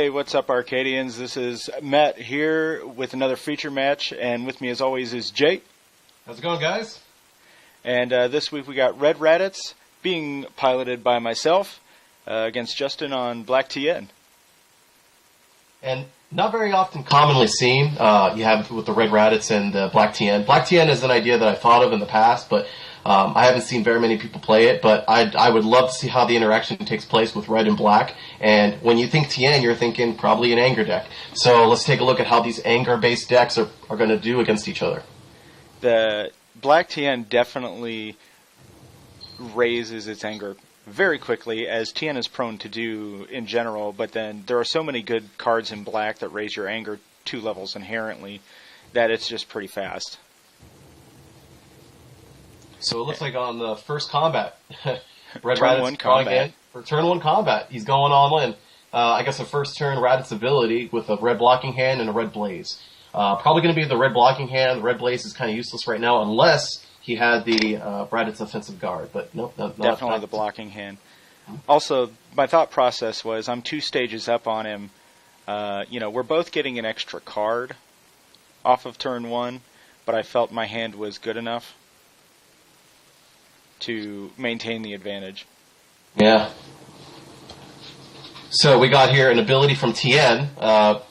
Hey, what's up, Arcadians? This is Matt here with another feature match, and with me, as always, is Jay. How's it going, guys? And this week we got Red Raditz being piloted by myself against Justin on Black Tien. And not very often commonly seen. You have with the Red Raditz and the Black Tien. Black Tien is an idea that I thought of in the past, but I haven't seen very many people play it. But I would love to see how the interaction takes place with Red and Black. And when you think Tien, you're thinking probably an anger deck. So let's take a look at how these anger-based decks are going to do against each other. The Black Tien definitely raises its anger very quickly, as Tien is prone to do in general, but then there are so many good cards in black that raise your anger 2 levels inherently that it's just pretty fast. So it looks like on the first combat, Red Turn Raditz 1 combat. For turn 1 combat, he's going all in. I guess a first turn Raditz ability with a red blocking hand and a red blaze. Probably going to be the red blocking hand. The red blaze is kind of useless right now unless he had the Raditz offensive guard, but nope. Definitely the blocking hand. Also, my thought process was I'm 2 stages up on him. We're both getting an extra card off of turn 1, but I felt my hand was good enough to maintain the advantage. Yeah. So we got here an ability from Tien,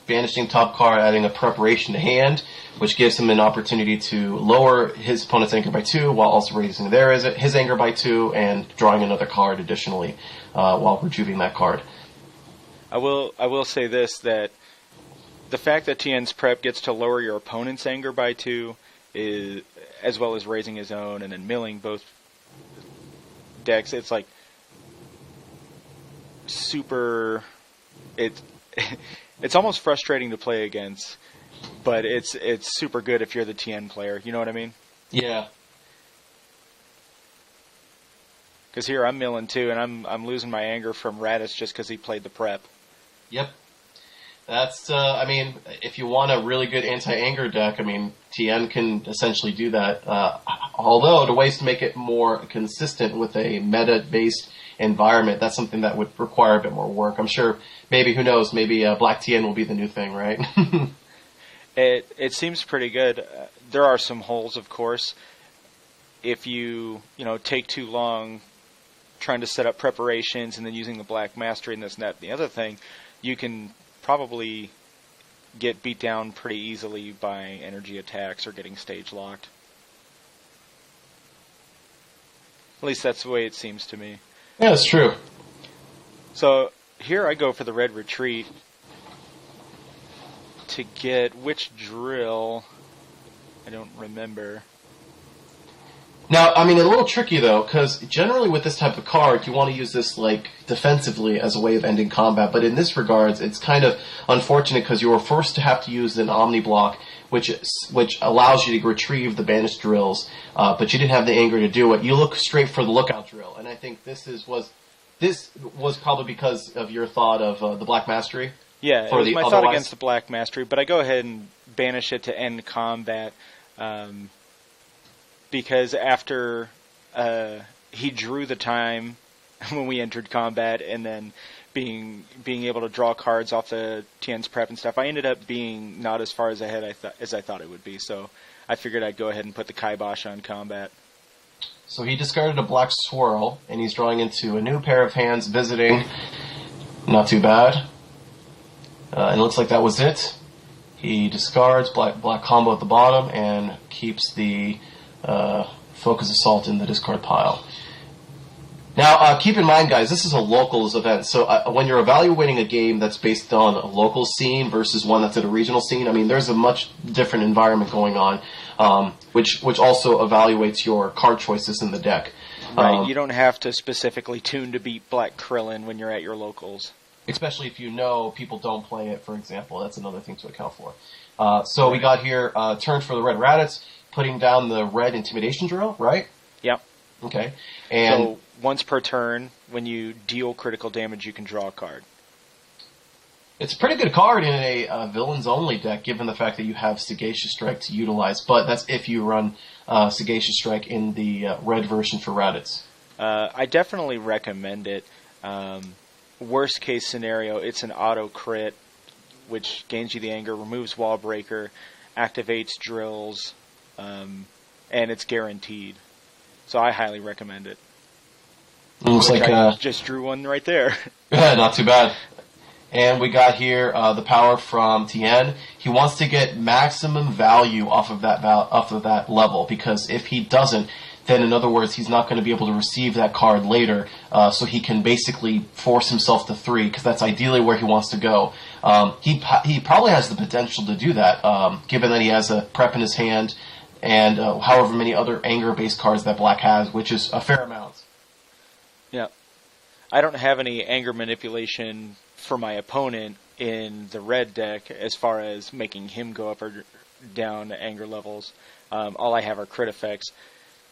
banishing top card, adding a preparation to hand, which gives him an opportunity to lower his opponent's anger by 2 while also raising his anger by 2 and drawing another card additionally while rejuvenating that card. I will say this, that the fact that Tien's prep gets to lower your opponent's anger by 2 is, as well as raising his own and then milling both decks, it's like super. It's almost frustrating to play against, but it's super good if you're the Tien player. You know what I mean? Yeah. Because here I'm milling too, and I'm losing my anger from Raditz just because he played the prep. Yep. That's if you want a really good anti-anger deck, Tien can essentially do that. Although the ways to make it more consistent with a meta-based environment, that's something that would require a bit more work. I'm sure, who knows, Black Tien will be the new thing, right? It seems pretty good. There are some holes, of course. If you take too long trying to set up preparations and then using the Black Mastery and this and that and the other thing, you can probably get beat down pretty easily by energy attacks or getting stage locked. At least that's the way it seems to me. Yeah, that's true. So here I go for the Red Retreat to get which drill? I don't remember. Now, a little tricky though, because generally with this type of card, you want to use this defensively as a way of ending combat. But in this regards, it's kind of unfortunate because you were forced to have to use an Omni Block, which allows you to retrieve the banished drills, but you didn't have the anger to do it. You look straight for the Lookout drill, and I think this was probably because of your thought of the Black Mastery. Yeah, it was my thought against the Black Mastery, but I go ahead and banish it to end combat. Because after he drew the time when we entered combat, and then being able to draw cards off the Tien's prep and stuff, I ended up being not as far as ahead as I thought it would be. So I figured I'd go ahead and put the kibosh on combat. So he discarded a Black Swirl, and he's drawing into a new pair of hands, visiting. Not too bad. And it looks like that was it. He discards black combo at the bottom and keeps the Focus Assault in the discard pile. Now, keep in mind, guys, this is a locals event, so when you're evaluating a game that's based on a local scene versus one that's at a regional scene, there's a much different environment going on, which also evaluates your card choices in the deck. Right, you don't have to specifically tune to beat Black Krillin when you're at your locals. Especially if you know people don't play it, for example. That's another thing to account for. So we got here, turn for the Red Raditz, putting down the Red Intimidation Drill, right? Yep. Okay. And so once per turn, when you deal critical damage, you can draw a card. It's a pretty good card in a villains-only deck, given the fact that you have Sagacious Strike to utilize. But that's if you run Sagacious Strike in the red version for Raditz. I definitely recommend it. Worst case scenario, it's an auto crit which gains you the anger, removes Wall Breaker, activates drills, and it's guaranteed. So I highly recommend it. Looks like I just drew one right there. Not too bad. And we got here the power from Tien. He wants to get maximum value off of that level, because if he doesn't, then in other words, he's not going to be able to receive that card later. So he can basically force himself to 3, because that's ideally where he wants to go. He probably has the potential to do that, given that he has a prep in his hand and however many other anger-based cards that black has, which is a fair amount. Yeah. I don't have any anger manipulation for my opponent in the red deck as far as making him go up or down anger levels. All I have are crit effects.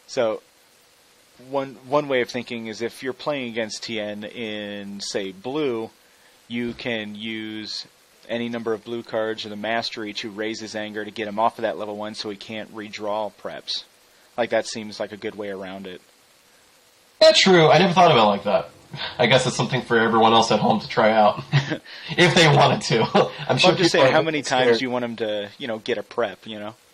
So one way of thinking is if you're playing against Tien in, say, blue, you can use any number of blue cards or the Mastery to raise his anger to get him off of that level 1 so he can't redraw preps. Like, that seems like a good way around it. Yeah, true. I never thought about it like that. I guess it's something for everyone else at home to try out, if they wanted to. I'm sure. I'm just saying, how many times do you want him to, get a prep,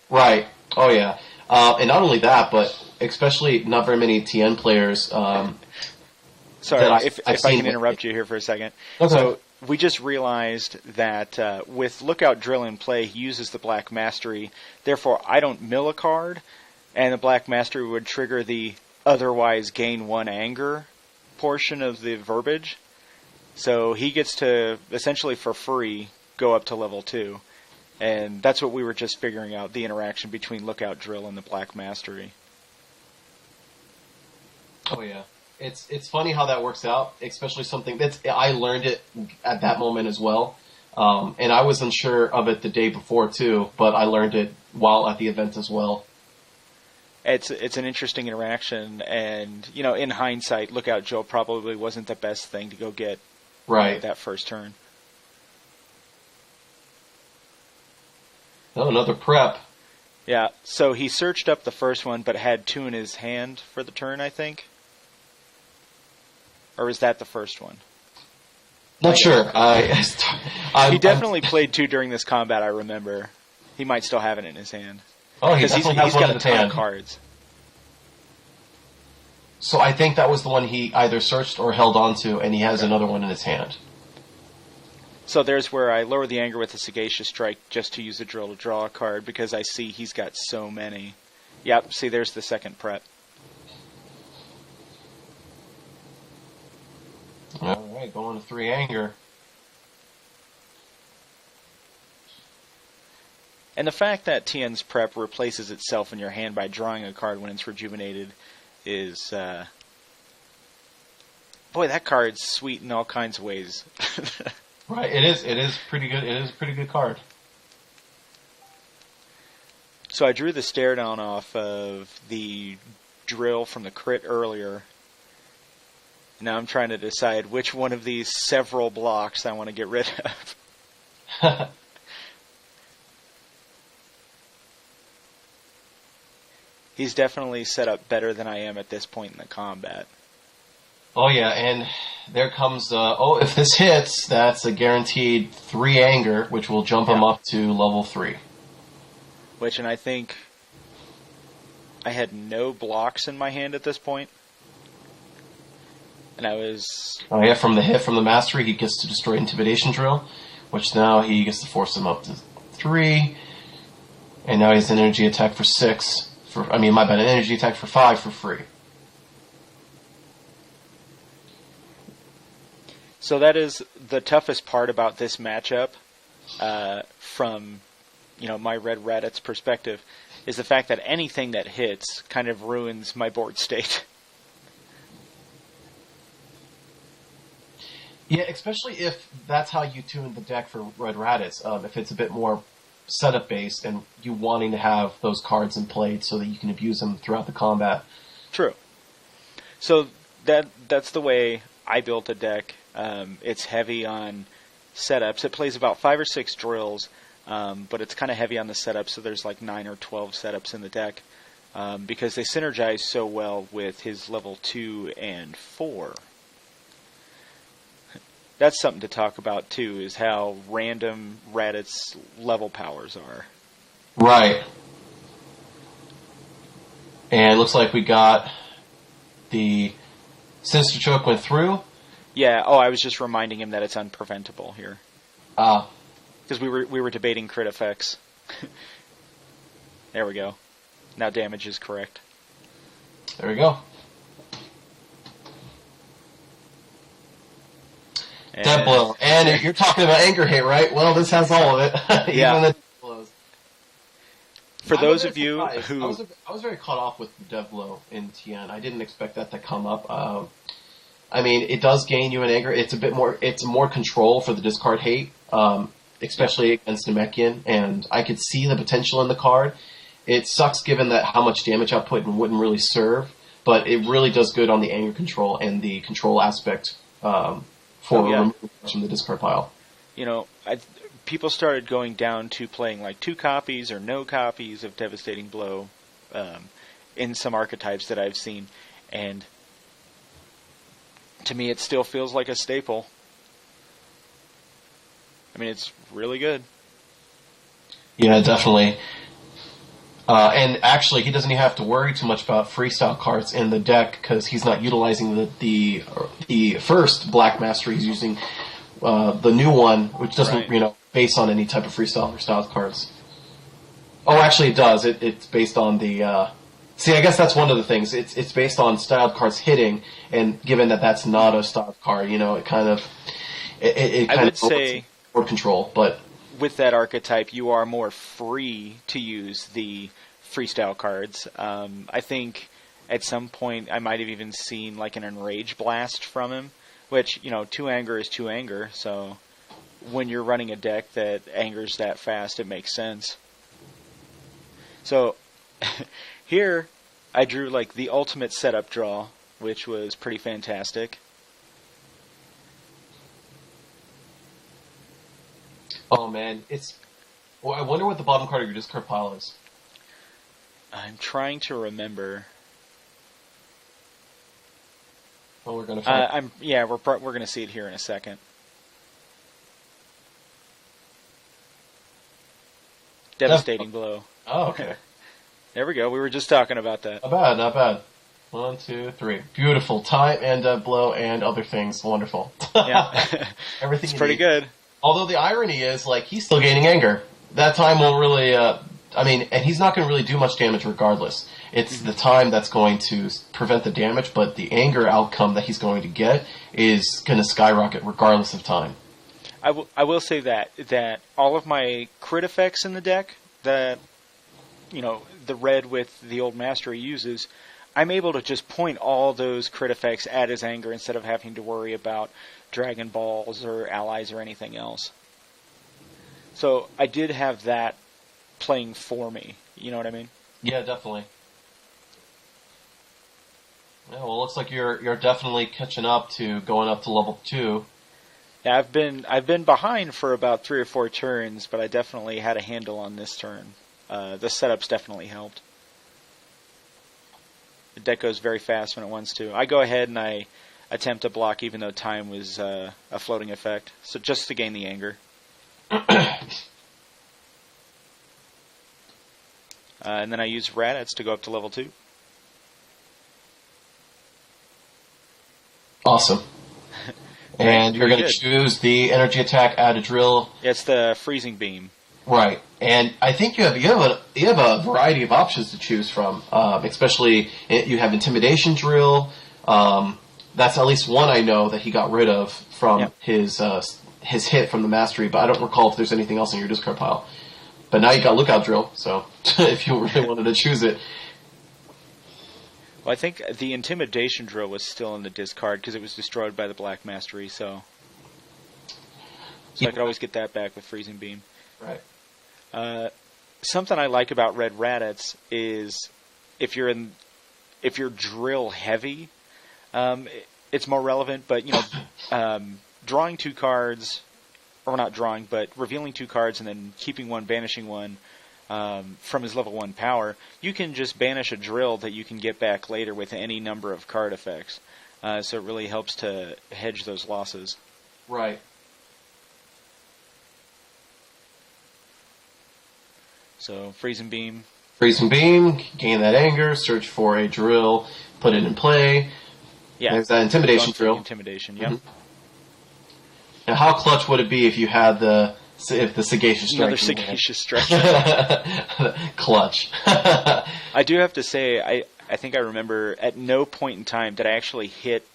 Right. Oh, yeah. And not only that, but especially not very many TN players. Sorry, if I can interrupt you here for a second. Okay. So we just realized that with Lookout Drill in play, he uses the Black Mastery. Therefore, I don't mill a card, and the Black Mastery would trigger the otherwise gain 1 anger portion of the verbiage. So he gets to, essentially for free, go up to level 2. And that's what we were just figuring out, the interaction between Lookout Drill and the Black Mastery. Oh, yeah. It's funny how that works out, especially something that's, I learned it at that moment as well. And I was unsure of it the day before, too, but I learned it while at the event as well. It's an interesting interaction, and, in hindsight, Lookout Drill probably wasn't the best thing to go get right that first turn. Oh, another prep. Yeah, so he searched up the first one, but had 2 in his hand for the turn, I think? Or is that the first one? Not sure. He definitely played 2 during this combat, I remember. He might still have it in his hand. Oh, he's got a ton of cards. So I think that was the one he either searched or held onto, and he has another one in his hand. So there's where I lower the anger with a Sagacious Strike just to use the drill to draw a card, because I see he's got so many. Yep, see, there's the second prep. All right, going to 3 anger. And the fact that Tien's prep replaces itself in your hand by drawing a card when it's rejuvenated is... boy, that card's sweet in all kinds of ways. Right, it is pretty good. It is a pretty good card. So I drew the stare down off of the drill from the crit earlier. Now I'm trying to decide which one of these several blocks I want to get rid of. He's definitely set up better than I am at this point in the combat. Oh, yeah, and there comes, if this hits, that's a guaranteed 3 anger, which will jump him up to level 3. And I think I had no blocks in my hand at this point. And I was... Oh, yeah, from the hit from the Mastery, he gets to destroy Intimidation Drill, which now he gets to force him up to 3. And now he has an energy attack for 6. An energy attack for 5 for free. So that is the toughest part about this matchup, from my Red Raditz perspective, is the fact that anything that hits kind of ruins my board state. Yeah, especially if that's how you tune the deck for Red Raditz. If it's a bit more setup based and you wanting to have those cards in play so that you can abuse them throughout the combat. True. So that's the way I built a deck. It's heavy on setups. It plays about 5 or 6 drills, but it's kind of heavy on the setups, so there's like 9 or 12 setups in the deck, because they synergize so well with his level 2 and 4. that's something to talk about too, is how random Raditz level powers are. Right. And it looks like we got the Sinister Choke went through. Yeah. Oh, I was just reminding him that it's unpreventable here. Ah. Because we were debating crit effects. There we go. Now damage is correct. There we go. Death blow. And you're talking about anger hate, right? Well, this has all of it. Yeah. Even the death blows. For those of you who... I was very caught off with the death blow in Tien. I didn't expect that to come up. I mean, it does gain you in anger. It's a bit more... It's more control for the discard hate, especially against Namekian. And I could see the potential in the card. It sucks given that how much damage output and wouldn't really serve. But it really does good on the anger control and the control aspect for removing from the discard pile. You know, people started going down to playing like 2 copies or no copies of Devastating Blow in some archetypes that I've seen. And to me, it still feels like a staple. I mean, it's really good. Yeah, definitely. And actually, he doesn't even have to worry too much about freestyle cards in the deck because he's not utilizing the first Black Mastery. He's using the new one, which doesn't base on any type of freestyle or styled cards. Oh, actually, it does. It's based on the. See, I guess that's one of the things. It's based on styled cards hitting, and given that that's not a styled card, it kind of I would say board control, but. With that archetype, you are more free to use the freestyle cards. I think at some point I might have even seen like an Enraged Blast from him, which, 2 anger is 2 anger, so when you're running a deck that angers that fast, it makes sense. So here I drew like the ultimate setup draw, which was pretty fantastic. Oh man, I wonder what the bottom card of your discard pile is. I'm trying to remember. Well, we're gonna find. We're gonna see it here in a second. Devastating Blow. Oh, okay. There we go. We were just talking about that. Not bad. 1, 2, 3. Beautiful. Time and blow and other things. Wonderful. Yeah. Everything. It's pretty good. Although the irony is, he's still gaining anger. That time won't really, and he's not going to really do much damage regardless. It's the time that's going to prevent the damage, but the anger outcome that he's going to get is going to skyrocket regardless of time. I will say that all of my crit effects in the deck that, the red with the old mastery uses, I'm able to just point all those crit effects at his anger instead of having to worry about Dragonballs or allies or anything else. So I did have that playing for me. You know what I mean? Yeah, definitely. Yeah, well, it looks like you're definitely catching up to going up to level 2. Yeah, I've been behind for about 3 or 4 turns, but I definitely had a handle on this turn. The setup's definitely helped. The deck goes very fast when it wants to. I go ahead and I attempt to block even though time was a floating effect, so just to gain the anger. And then I use Raditz to go up to level 2. Awesome. And you're going to choose the energy attack, add a drill. Yeah, it's the freezing beam. Right, and I think you have a variety of options to choose from. Especially you have Intimidation Drill. That's at least one I know that he got rid of from his hit from the Mastery, but I don't recall if there's anything else in your discard pile. But now you got Lookout Drill, so if you really wanted to choose it. Well, I think the Intimidation Drill was still in the discard because it was destroyed by the Black Mastery, so I could always get that back with Freezing Beam. Right. Something I like about Red Raditz is if you're drill heavy, it's more relevant. But drawing 2 cards, or not drawing, but revealing 2 cards and then keeping one, banishing one from his level 1 power, you can just banish a drill that you can get back later with any number of card effects. So it really helps to hedge those losses. Right. So Freeze and Beam. Freeze and Beam, gain that anger, search for a drill, put it in play. Yeah. There's that Intimidation Drill. Intimidation, yep. Mm-hmm. Now, how clutch would it be if you had the Sagacious Strike? Another Sagacious Strike. Clutch. I do have to say, I think I remember at no point in time did I actually hit...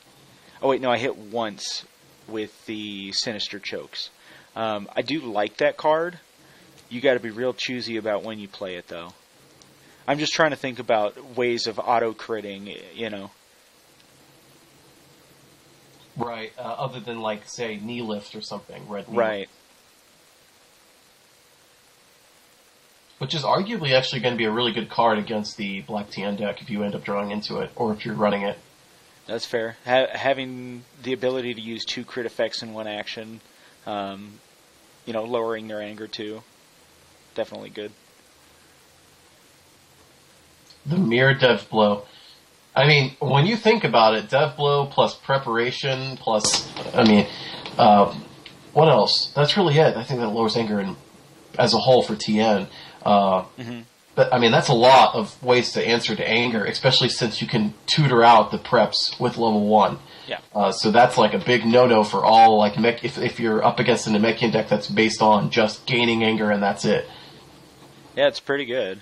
Oh, wait, no, I hit once with the Sinister Chokes. I do like that card. You got to be real choosy about when you play it, though. I'm just trying to think about ways of auto-critting, you know. Right, other than, like, say, Knee Lift or something. Red Knee. Right. Which is arguably actually going to be a really good card against the Black Tien deck if you end up drawing into it, or if you're running it. That's fair. Having the ability to use 2 crit effects in one action, you know, lowering their anger too. Definitely good. The Mirror Dev Blow. I mean, when you think about it, Dev Blow plus Preparation plus, what else? That's really it. I think that lowers anger as a whole for Tien. But, I mean, that's a lot of ways to answer to anger, especially since you can tutor out the preps with level 1. Yeah. So that's like a big no-no for all, like, if you're up against an Namekian deck that's based on just gaining anger and that's it. Yeah, it's pretty good.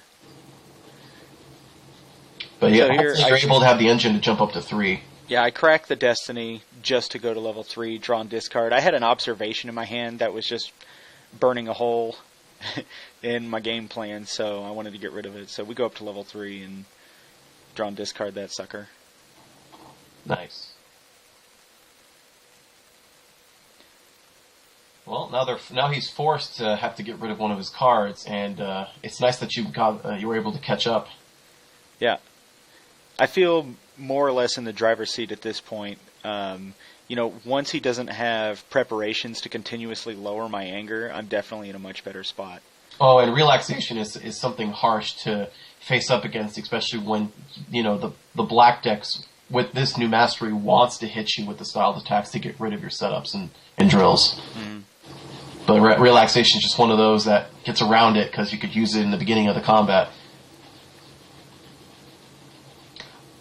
But yeah, so you're able to have the engine to jump up to 3. Yeah, I cracked the Destiny just to go to level 3, draw and discard. I had an observation in my hand that was just burning a hole in my game plan, so I wanted to get rid of it. So we go up to level 3 and draw and discard that sucker. Nice. Well, now he's forced to have to get rid of one of his cards, and it's nice that you were able to catch up. Yeah. I feel more or less in the driver's seat at this point. You know, once he doesn't have preparations to continuously lower my anger, I'm definitely in a much better spot. Oh, and Relaxation is something harsh to face up against, especially when, you know, the black decks with this new mastery wants to hit you with the styled attacks to get rid of your setups and drills. Mm-hmm. But Relaxation is just one of those that gets around it because you could use it in the beginning of the combat.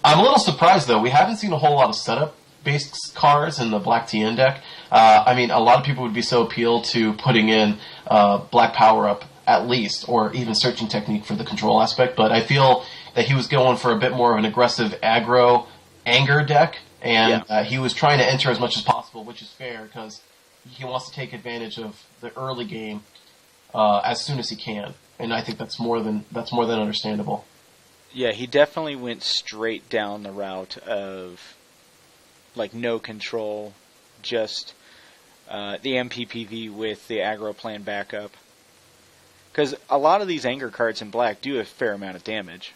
I'm a little surprised, though. We haven't seen a whole lot of setup-based cards in the Black Tien deck. I mean, a lot of people would be so appealed to putting in Black Power-Up, at least, or even Searching Technique for the control aspect, but I feel that he was going for a bit more of an aggressive aggro anger deck, and he was trying to enter as much as possible, which is fair, because he wants to take advantage of the early game as soon as he can, and I think that's more than understandable. Yeah, he definitely went straight down the route of, like, no control, just the MPPV with the aggro plan backup. Because a lot of these anger cards in black do a fair amount of damage.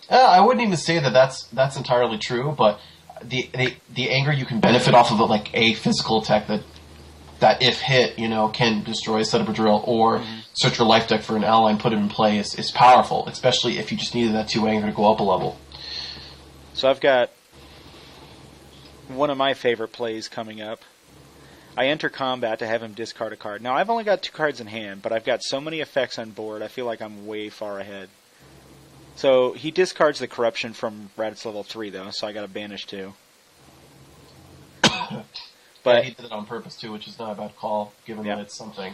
I wouldn't even say that's entirely true, but the anger you can benefit off of it, like a physical attack that if hit, you know, can destroy, set up a drill, or search your life deck for an ally and put it in play is powerful, especially if you just needed that 2 anger to go up a level. So I've got one of my favorite plays coming up. I enter combat to have him discard a card. Now, I've only got 2 cards in hand, but I've got so many effects on board, I feel like I'm way far ahead. So he discards the Corruption from Raditz level 3, though, so I got to banish 2. But he did it on purpose, too, which is not a bad call, given that it's something.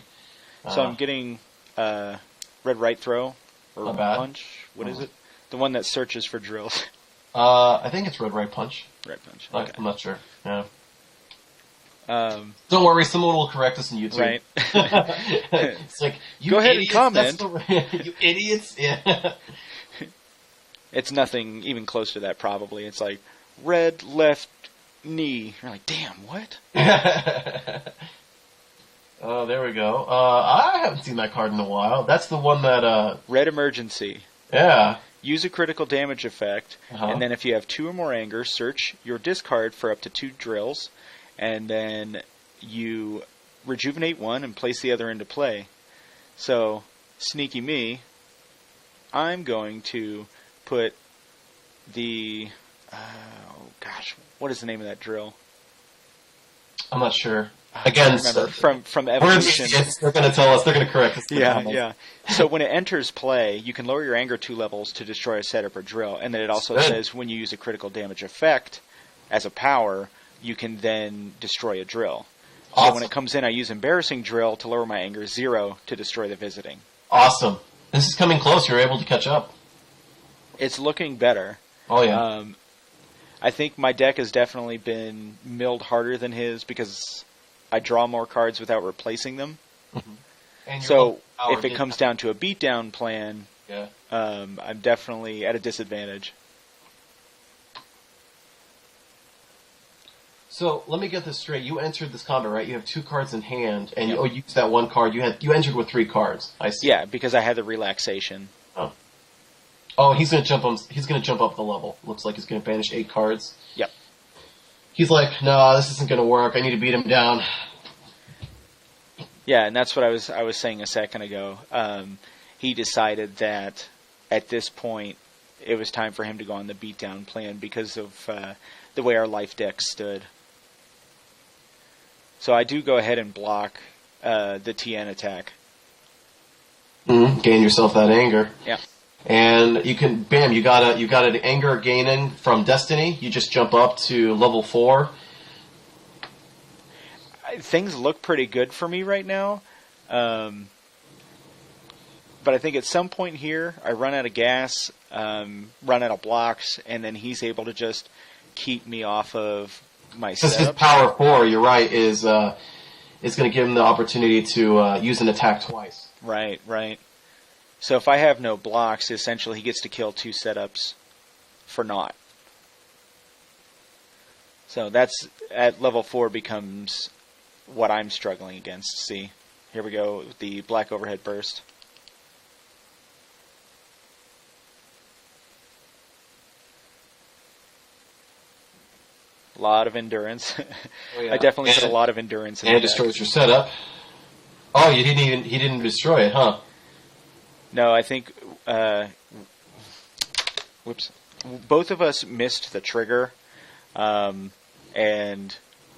So I'm getting Red Right Throw, or Punch. What is it? The one that searches for drills. I think it's Red Right Punch. Right Punch. Okay. I'm not sure. Yeah. Don't worry, someone will correct us on YouTube. Right. It's like, you go ahead idiots, and comment. You idiots. Yeah. It's nothing even close to that, probably. It's like, red left knee. You're like, damn, what? Oh, there we go. I haven't seen that card in a while. That's the one that... Red Emergency. Yeah. Use a critical damage effect, and then if you have 2 or more anger, search your discard for up to 2 drills, and then you rejuvenate 1 and place the other into play. So, sneaky me, I'm going to put the... what is the name of that drill? I'm not sure. I Again, remember from we're Evolution. idiots. They're going to tell us. They're going to correct us. Yeah. So when it enters play, you can lower your anger 2 levels to destroy a setup or drill, and then it also says when you use a critical damage effect as a power, you can then destroy a drill. Awesome. So when it comes in, I use Embarrassing Drill to lower my anger 0 to destroy the visiting. Awesome. This is coming close. You're able to catch up. It's looking better. Oh, yeah. I think my deck has definitely been milled harder than his because I draw more cards without replacing them. Mm-hmm. So if it comes down to a beatdown plan, yeah. I'm definitely at a disadvantage. So let me get this straight. You entered this combat, right? You have 2 cards in hand, and you used that 1 card. You entered with 3 cards. I see. Yeah, because I had the relaxation. Oh, he's gonna jump on. He's gonna jump up the level. Looks like he's gonna banish 8 cards. Yep. He's like, no, this isn't gonna work. I need to beat him down. Yeah, and that's what I was saying a second ago. He decided that at this point it was time for him to go on the beatdown plan because of the way our life deck stood. So I do go ahead and block the Tien attack. Gain yourself that anger. Yeah. And you can, bam, you got an anger gaining from Destiny. You just jump up to level 4. Things look pretty good for me right now. But I think at some point here, I run out of gas, run out of blocks, and then he's able to just keep me off of my setup. Because his power 4, you're right, is going to give him the opportunity to use an attack twice. Right. So if I have no blocks, essentially he gets to kill 2 setups for naught. So that's, at level 4 becomes what I'm struggling against. See, here we go, the black overhead burst. A lot of endurance. Oh, yeah. I definitely put a lot of endurance in and the it destroys your setup. Oh, he didn't destroy it, huh? No, I think both of us missed the trigger, and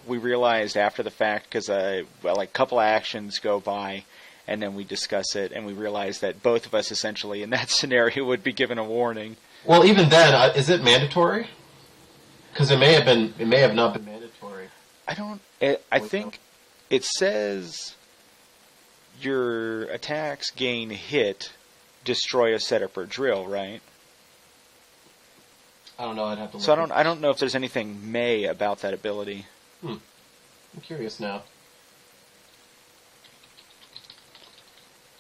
we realized after the fact because a couple of actions go by, and then we discuss it, and we realize that both of us essentially in that scenario would be given a warning. Well, even then, is it mandatory? Because it may have not been mandatory. I think it says your attacks gain hit, destroy a setup or drill, right? I don't know. I'd have to look. So I don't know if there's anything may about that ability. I'm curious now.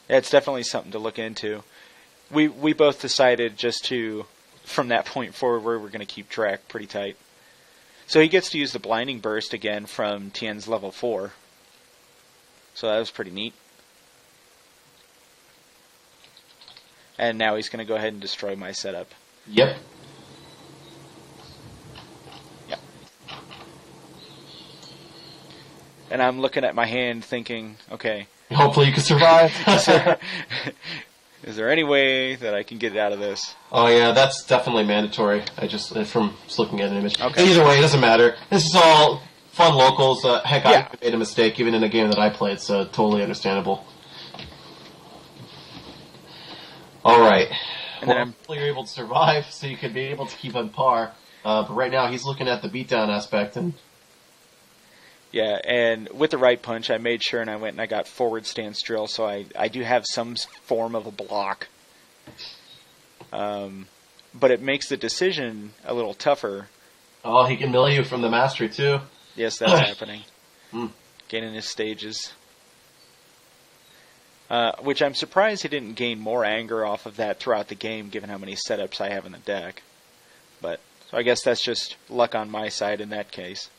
Yeah, it's definitely something to look into. We both decided just to, from that point forward, we're going to keep track pretty tight. So he gets to use the Blinding Burst again from Tien's level 4. So that was pretty neat. And now he's going to go ahead and destroy my setup. Yep. Yep. And I'm looking at my hand thinking, okay. Hopefully you can survive. Is there any way that I can get out of this? Oh yeah, that's definitely mandatory. From just looking at an image. Okay. Either way, it doesn't matter. This is all fun locals. Heck, Yeah. I made a mistake even in a game that I played, so totally understandable. All right. And Well, then hopefully you're able to survive, so you can be able to keep on par. But right now, he's looking at the beatdown aspect, and yeah, and with the right punch, I made sure and I went and I got forward stance drill, so I do have some form of a block. But it makes the decision a little tougher. oh, he can mill you from the mastery too. Yes, that's happening. Mm. Gaining his stages. Which I'm surprised he didn't gain more anger off of that throughout the game, given how many setups I have in the deck. But so I guess that's just luck on my side in that case.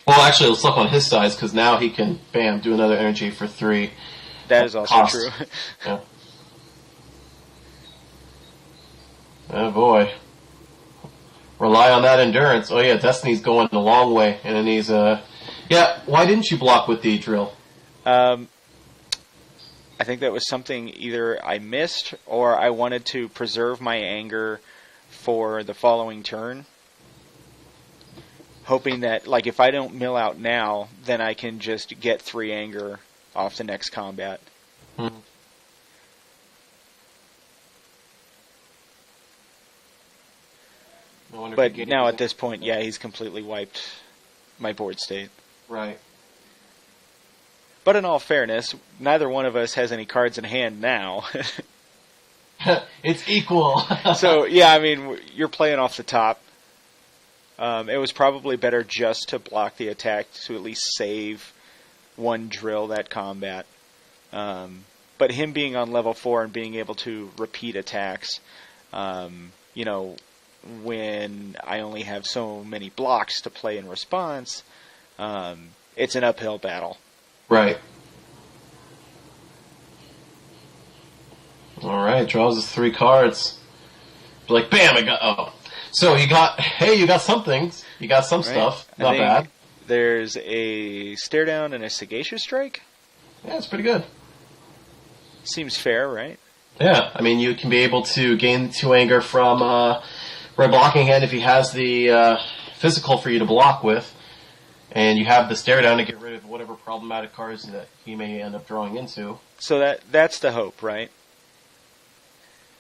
Well, actually, it's luck on his side, because now he can, bam, do another energy for 3. That is also Cost. true. Yeah. Oh boy. Rely on that endurance. Oh yeah, Destiny's going a long way, and then he's yeah. Why didn't you block with the drill? I think that was something either I missed or I wanted to preserve my anger for the following turn. hoping that, like, if I don't mill out now, then I can just get 3 anger off the next combat. Hmm. But now at this point, yeah, he's completely wiped my board state. Right. But in all fairness, neither one of us has any cards in hand now. It's equal. So, yeah, I mean, you're playing off the top. It was probably better just to block the attack to at least save one drill that combat. But him being on level 4 and being able to repeat attacks, you know, when I only have so many blocks to play in response, it's an uphill battle. Right. All right, draws us 3 cards. Like, bam! I got. Oh, so you got something. You got some stuff. Not bad. There's a stare down and a Sagacious Strike. Yeah, it's pretty good. Seems fair, right? Yeah, I mean, you can be able to gain 2 anger from Red Blocking Hand if he has the physical for you to block with, and you have the stare down to get rid of whatever problematic cards that he may end up drawing into. So that's the hope, right?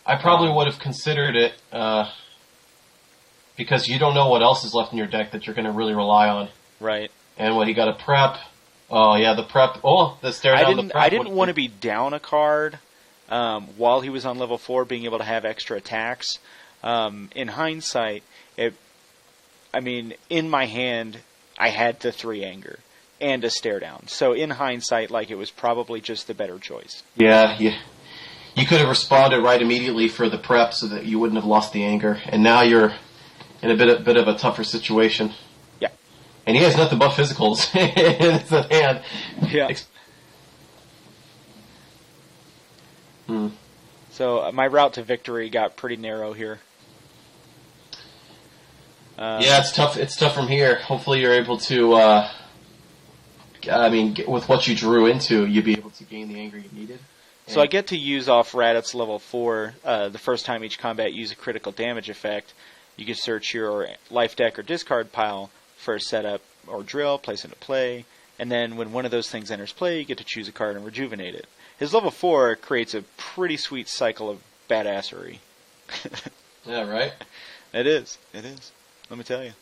I probably would have considered it because you don't know what else is left in your deck that you're going to really rely on. Right. And what he got a prep. Oh yeah, the prep. Oh, the stare down. I didn't want to be down a card while he was on level 4, being able to have extra attacks. In hindsight, in my hand, I had the 3 anger and a stare down. So in hindsight, like, it was probably just the better choice. Yeah. You could have responded right immediately for the prep so that you wouldn't have lost the anger. And now you're in a bit of a tougher situation. Yeah. And he has nothing but physicals in his hand. Yeah. So my route to victory got pretty narrow here. Yeah, it's tough. It's tough from here. Hopefully you're able to, with what you drew into, you'll be able to gain the anger you needed. So I get to use off Raditz level 4 the first time each combat use a critical damage effect. You can search your life deck or discard pile for a setup or drill, place into play, and then when one of those things enters play, you get to choose a card and rejuvenate it. His level 4 creates a pretty sweet cycle of badassery. Yeah, right? It is. Let me tell you.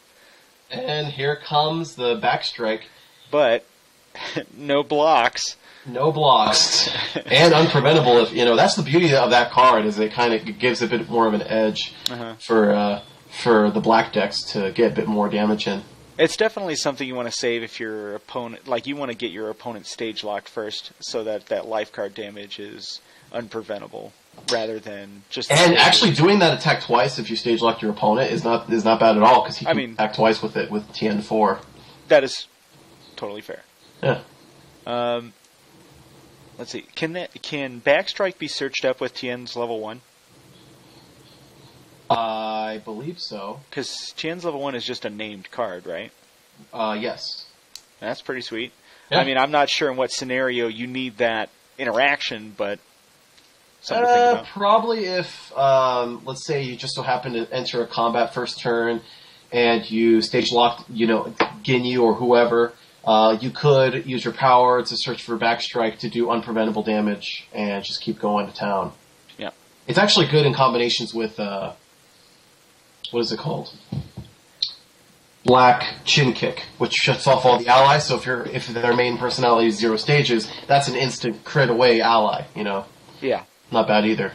And here comes the backstrike. But no blocks. No blocks. And unpreventable. That's the beauty of that card, is it kind of gives a bit more of an edge for the black decks to get a bit more damage in. It's definitely something you want to save if your opponent, you want to get your opponent stage locked first, so that life card damage is unpreventable, rather than just. And actually, doing that attack twice if you stage lock your opponent is not bad at all, because he can attack twice with it with Tien 4. That is totally fair. Yeah. Let's see. Can Backstrike be searched up with Tien's level 1? I believe so. Because Tien's level 1 is just a named card, right? Yes. That's pretty sweet. Yeah. I'm not sure in what scenario you need that interaction, but something to think about. Probably if, let's say you just so happen to enter a combat first turn, and you stage locked, Ginyu or whoever, you could use your power to search for Backstrike to do unpreventable damage and just keep going to town. Yeah. It's actually good in combinations with, what is it called? Black Chin Kick, which shuts off all the allies, so if their main personality is 0 stages, that's an instant crit away ally, Yeah. Not bad either.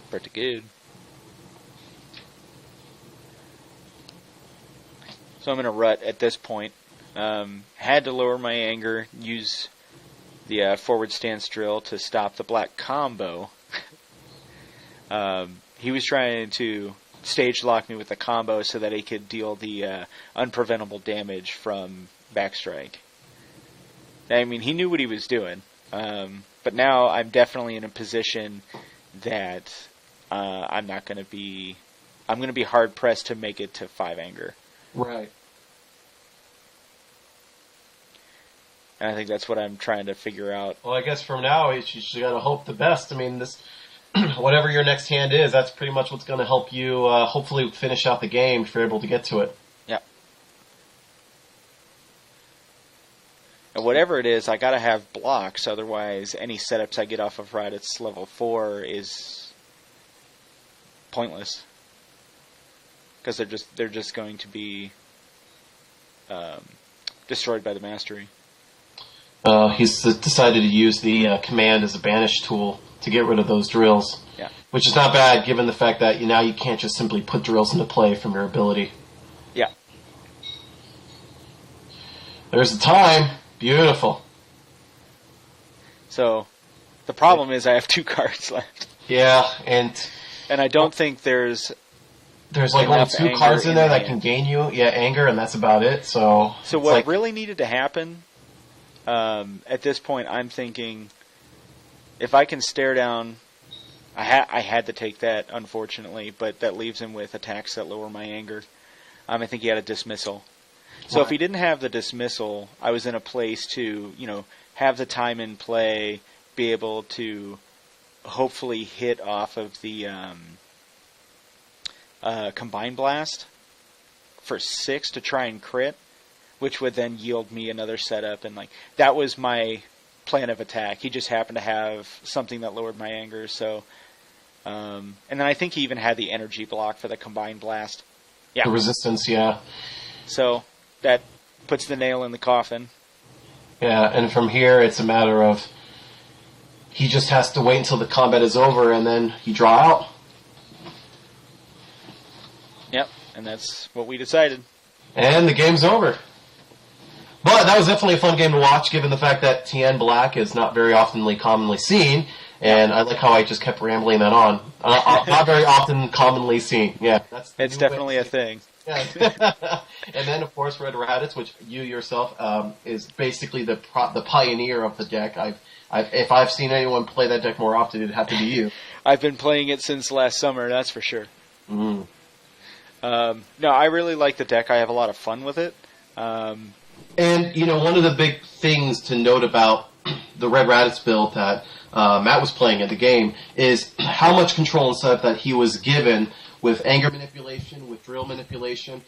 Pretty good. So I'm in a rut at this point. Had to lower my anger, use the forward stance drill to stop the black combo. He was trying to stage lock me with the combo so that he could deal the unpreventable damage from Backstrike. He knew what he was doing. But now I'm definitely in a position that I'm going to be hard pressed to make it to 5 anger. Right. And I think that's what I'm trying to figure out. Well, I guess from now, you just got to hope the best. This, whatever your next hand is, that's pretty much what's going to help you hopefully finish out the game if you're able to get to it. Yeah. whatever it is, I gotta have blocks. Otherwise, any setups I get off of Raditz level 4 is pointless. Because they're just going to be destroyed by the mastery. He's decided to use the command as a banish tool to get rid of those drills. Yeah. Which is not bad, given the fact that now you can't just simply put drills into play from your ability. Yeah. There's the time. Beautiful. So, the problem is I have 2 cards left. Yeah, and I don't think there's like only 2 cards in there that can gain you, anger, and that's about it. So what really needed to happen, at this point, I'm thinking, if I can stare down, I had to take that, unfortunately, but that leaves him with attacks that lower my anger. I think he had a dismissal. So if he didn't have the dismissal, I was in a place to, have the time in play, be able to hopefully hit off of the Combine Blast for 6 to try and crit, which would then yield me another setup. And that was my plan of attack. He just happened to have something that lowered my anger. So, and then I think he even had the energy block for the Combine Blast. Yeah. The resistance, yeah. So that puts the nail in the coffin. Yeah, and from here it's a matter of he just has to wait until the combat is over and then you draw out. Yep, and that's what we decided. And the game's over. But that was definitely a fun game to watch, given the fact that Tien Black is not very commonly seen. And I like how I just kept rambling that on. Not very often commonly seen. Yeah, it's definitely a thing. Yeah. And then, of course, Red Raditz, which you yourself is basically the pioneer of the deck. If I've seen anyone play that deck more often, it'd have to be you. I've been playing it since last summer, that's for sure. Mm-hmm. No, I really like the deck. I have a lot of fun with it. And, one of the big things to note about the Red Raditz build that Matt was playing in the game is how much control and setup that he was given with anger manipulation, with drill manipulation.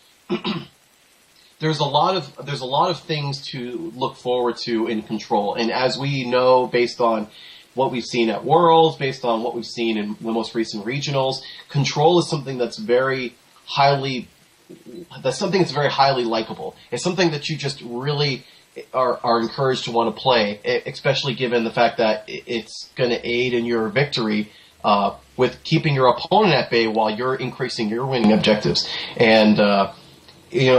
There's a lot of things to look forward to in control. And as we know, based on what we've seen at Worlds, based on what we've seen in the most recent regionals, control is something that's very highly likable. It's something that you just really are encouraged to want to play, especially given the fact that it's going to aid in your victory with keeping your opponent at bay while you're increasing your winning objectives. And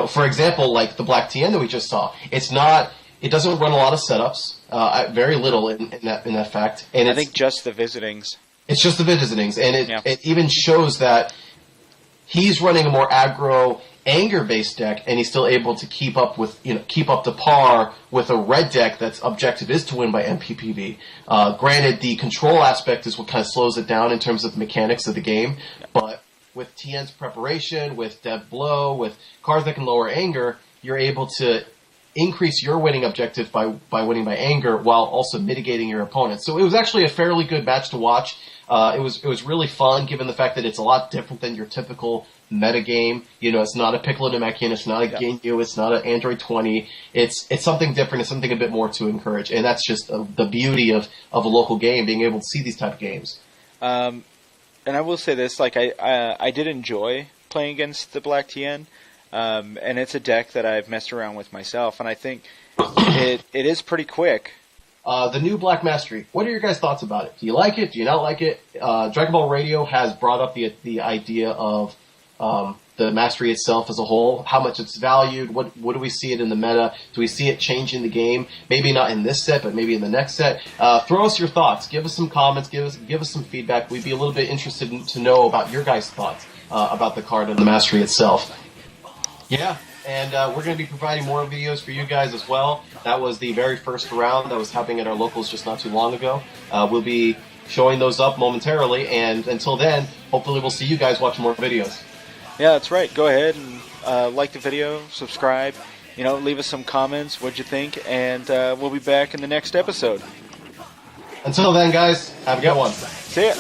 for example, like the Black Tien that we just saw, it doesn't run a lot of setups, very little in that fact. And I think just the visitings. It's just the visitings, and it even shows that he's running a more aggro, anger-based deck, and he's still able to keep up to par with a red deck that's objective is to win by MPPV. Granted, the control aspect is what kind of slows it down in terms of the mechanics of the game, but with Tien's preparation, with Dev Blow, with cards that can lower anger, you're able to increase your winning objective by winning by anger while also mitigating your opponent. So it was actually a fairly good match to watch. It was really fun, given the fact that it's a lot different than your typical meta game. It's not a Piccolo Namekian, it's not a Ginyu, it's not an Android 20. It's something different, it's something a bit more to encourage. And that's just the beauty of a local game, being able to see these type of games. And I will say this, I did enjoy playing against the Black Tien, and it's a deck that I've messed around with myself, and I think it is pretty quick. The new Black Mastery. What are your guys' thoughts about it? Do you like it? Do you not like it? Dragonball Radio has brought up the idea of the Mastery itself as a whole, how much it's valued, what do we see it in the meta, do we see it changing the game, maybe not in this set, but maybe in the next set. Throw us your thoughts, give us some comments, give us some feedback. We'd be a little bit interested to know about your guys' thoughts about the card and the Mastery itself. Yeah, and we're going to be providing more videos for you guys as well. That was the very first round that was happening at our locals just not too long ago. We'll be showing those up momentarily, and until then, hopefully we'll see you guys watching more videos. Yeah, that's right. Go ahead and like the video, subscribe, leave us some comments, what'd you think, and we'll be back in the next episode. Until then, guys, have a good one. See ya.